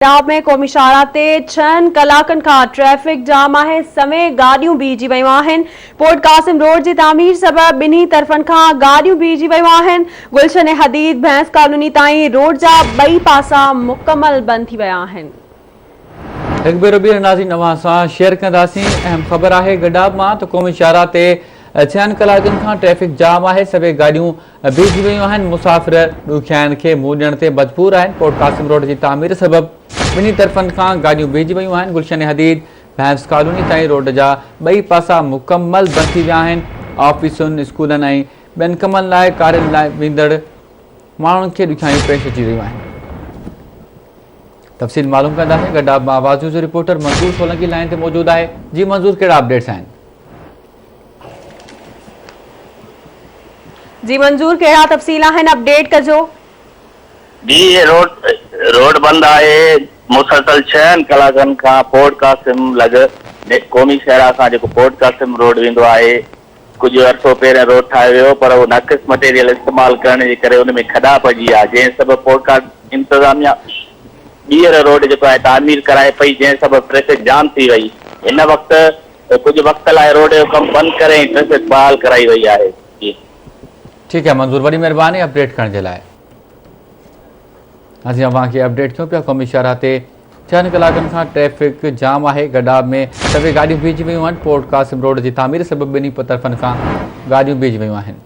पंजाब में क़ौमी शाहरा ते 6 कलाकनि खां ट्रैफ़िक जाम आहे। समय गाॾियूं बीहजी वयूं आहिनि। पोर्ट कासिम रोड जी तामीर सबबि ॿिन्ही तरफ़नि खां गाॾियूं बीहजी वयूं आहिनि। गुलशन हदीद भैंस कॉलोनी ताईं रोड जा ॿई पासा मुकमल बंदि थी विया आहिनि। हिकु भेरो ॿीहर नाज़रीन अवां सां शेयर कंदासीं। अहम ख़बर आहे गडाब मां त क़ौमी शाहरा ते 6 कलाकनि खां ट्रैफ़िक जाम आहे। सभई गाॾियूं बीहजी वयूं आहिनि। मुसाफ़िर ॾुखियाईनि खे मुंहुं ॾियण ते मजबूर आहिनि। पोर्ट कासिम रोड जी तामीर सबबि ॿिन्ही तरफ़नि खां गाॾियूं बीहजी वयूं आहिनि। गुलशन हदीद भैंस कॉलोनी ताईं रोड जा ॿई पासा मुकमल बंदि थी विया आहिनि। ऑफिसुनि, स्कूलनि ऐं ॿियनि कमनि लाइ कार्यनि लाइ वेंदड़ माण्हुनि खे ॾुखियायूं पेश अची रहियूं आहिनि। तफ़सील मालूम कंदासीं। गडाब मां आवाज़ न्यूज़ रिपोर्टर मंज़ूर सोलंकी लाइन ते मौजूद आहे। जी मंज़ूर, कहिड़ा अपडेट्स आहिनि? जी मंज़ूर, कहिड़ा तफ़सील आहिनि, अपडेट कजो। जी रोड बंद आहे। मुसलसल 6 कलाकनि खां पोर्ट कासिम लॻ क़ौमी शहरा खां जेको पोर्ट कासिम रोड वेंदो आहे, कुझु अरसो पहिरियों रोड ठाहियो वियो, पर उहो नाक़िस मटेरियल इस्तेमालु करण जे करे उन में खॾा पइजी आहे, जंहिं सबबि पोर्ट कासिम इंतिज़ामिया ॿीहर रोड जेको आहे तामीर कराए पई, जंहिं सबबि ट्रैफ़िक जाम थी वई। हिन वक़्तु कुझु वक़्त लाइ रोड जो कमु बंदि करे ट्रैफ़िक बहाल कराई वई आहे। जी ठीकु आहे मंज़ूर, वॾी महिरबानी अपडेट करण जे लाइ। असीं अव्हांखे अपडेट कयूं पिया। क़ौमी शाहरा ते 6 कलाकनि खां ट्रैफ़िक जाम आहे। गडाब में सभई गाॾियूं बीहजी वयूं आहिनि। पोर्ट कासिम रोड जी तामीर सबबि ॿिन्ही तरफ़नि खां गाॾियूं बीहजी वयूं आहिनि।